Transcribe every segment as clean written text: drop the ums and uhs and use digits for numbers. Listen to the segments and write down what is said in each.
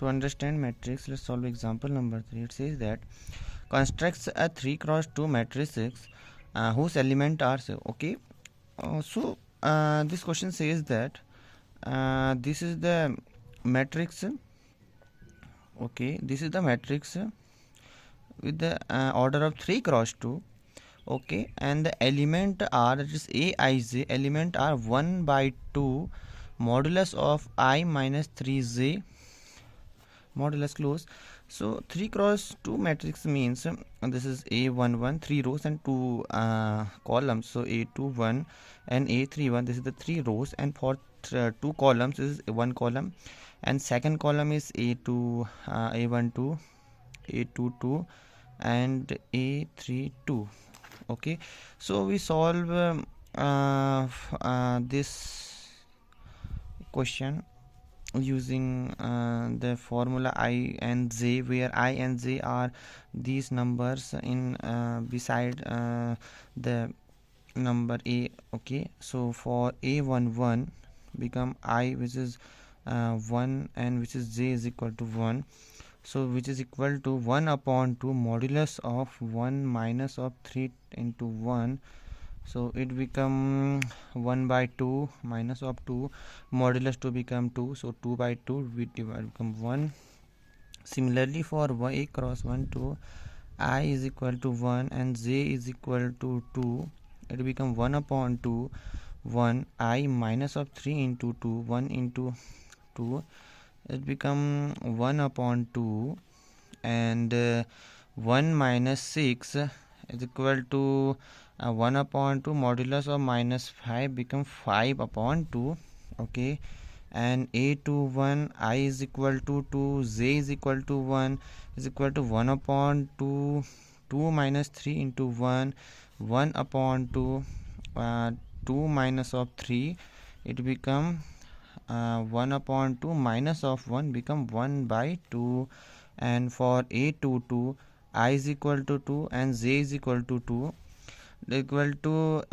To understand matrix, let's solve example number 3. It says that constructs a 3 cross 2 matrices whose element are so. Okay, this question says that this is the matrix. Okay, this is the matrix with the order of 3 cross 2. Okay, and the element are, that is aij, element are 1 by 2 modulus of I minus 3j modulus close. So 3 cross 2 matrix means this is A11, 3 rows and 2 columns. So A21 and A31, this is the 3 rows, and for 2 columns is 1 column, and second column is A2, A12, A22 and A32. Okay, so we solve this question using the formula I and j, where I and j are these numbers in beside the number a. Okay, so for a11 become I, which is 1, and which is j is equal to 1, so which is equal to 1 upon 2 modulus of 1 minus of 3 into 1. So it become 1 by 2 minus of 2 modulus 2 become 2, so 2 by 2 we divide become 1. Similarly for a cross 1 2, I is equal to 1 and j is equal to 2, it become 1 upon 2 1 I minus of 3 into 2 1 into 2, it become 1 upon 2, and 1 minus 6 is equal to 1 upon 2 modulus of minus 5 become 5 upon 2. Okay, and a21 I is equal to 2, j is equal to 1 is equal to 1 upon 2 2 minus 3 into 1 1 upon 2 2 minus of 3, it become 1 upon 2 minus of 1 become 1 by 2. And for a22 I is equal to 2 and j is equal to 2, equal to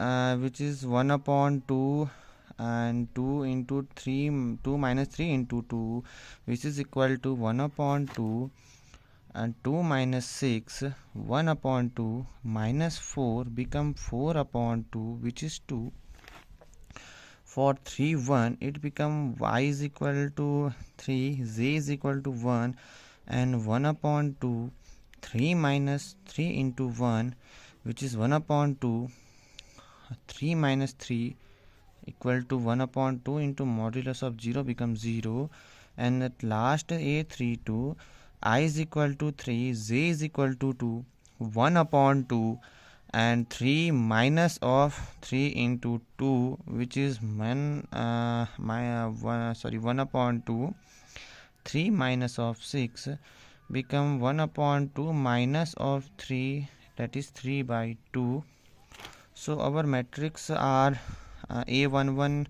which is 1 upon 2 and 2 into 3, 2 minus 3 into 2, which is equal to 1 upon 2, and 2 minus 6 1 upon 2 minus 4 become 4 upon 2, which is 2. For 3 1 it become y is equal to 3, j is equal to 1, and 1 upon 2 3 minus 3 into 1, which is 1 upon 2, 3 minus 3 equal to 1 upon 2 into modulus of 0 becomes 0. And at last a32 I is equal to 3, j is equal to 2, 1 upon 2 and 3 minus of 3 into 2, which is 1 upon 2, 3 minus of 6 become 1 upon 2 minus of 3, that is 3 by 2. So our matrix are a11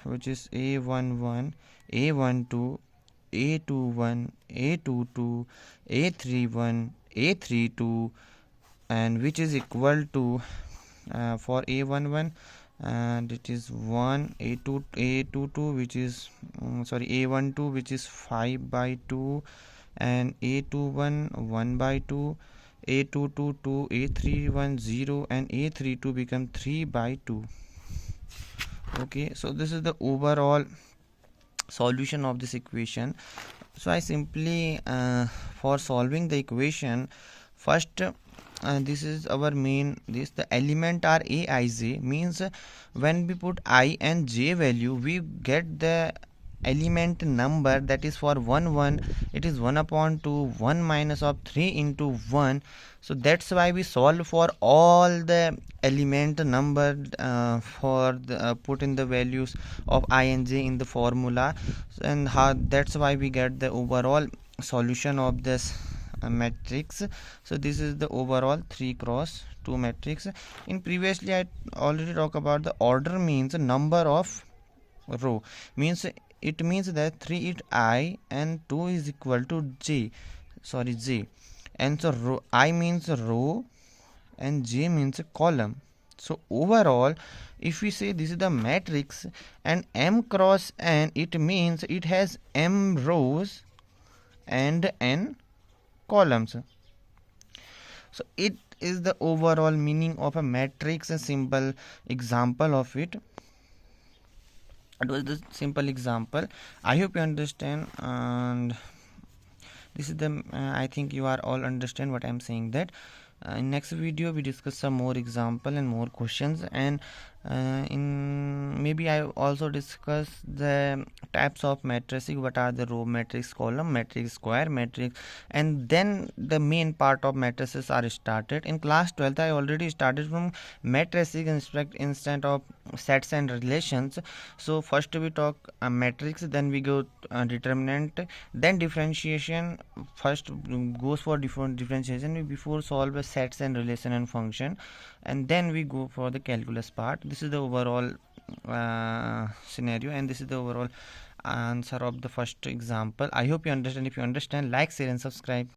which is a11, a12, a21, a22, a31, a32, and which is equal to for a11 and it is 1, a22 which is a12 which is 5 by 2, and a21 1 by 2, a22 2, a31 0, and a32 become 3 by 2. Okay, so this is the overall solution of this equation. So I simply for solving the equation, first this is our main, this the element are aij, means when we put I and j value we get the element number, that is for 1 1 it is 1 upon 2 1 minus of 3 into 1. So that's why we solve for all the element number for the, put in the values of I and j in the formula, and that's why we get the overall solution of this matrix. So this is the overall 3 cross 2 matrix. In previously I already talked about the order means number of row, means it means that 3 is I and 2 is equal to j, and so row I means row and j means a column. So overall if we say this is the matrix and m cross n, it means it has m rows and n columns. So it is the overall meaning of a matrix. A simple example of it. It was the simple example. I hope you understand, and this is the I think you are all understand what I'm saying. That in next video we discuss some more example and more questions, and in maybe I also discuss the types of matrices. What are the row matrix, column matrix, square matrix, and then the main part of matrices are started. In class 12th I already started from matrices instead of sets and relations. So first we talk matrix, then we go determinant, then differentiation. First goes for different differentiation before solve a sets and relation and function, and then we go for the calculus part. This is the overall scenario, and this is the overall answer of the first example. I hope you understand. If you understand, like, share and subscribe.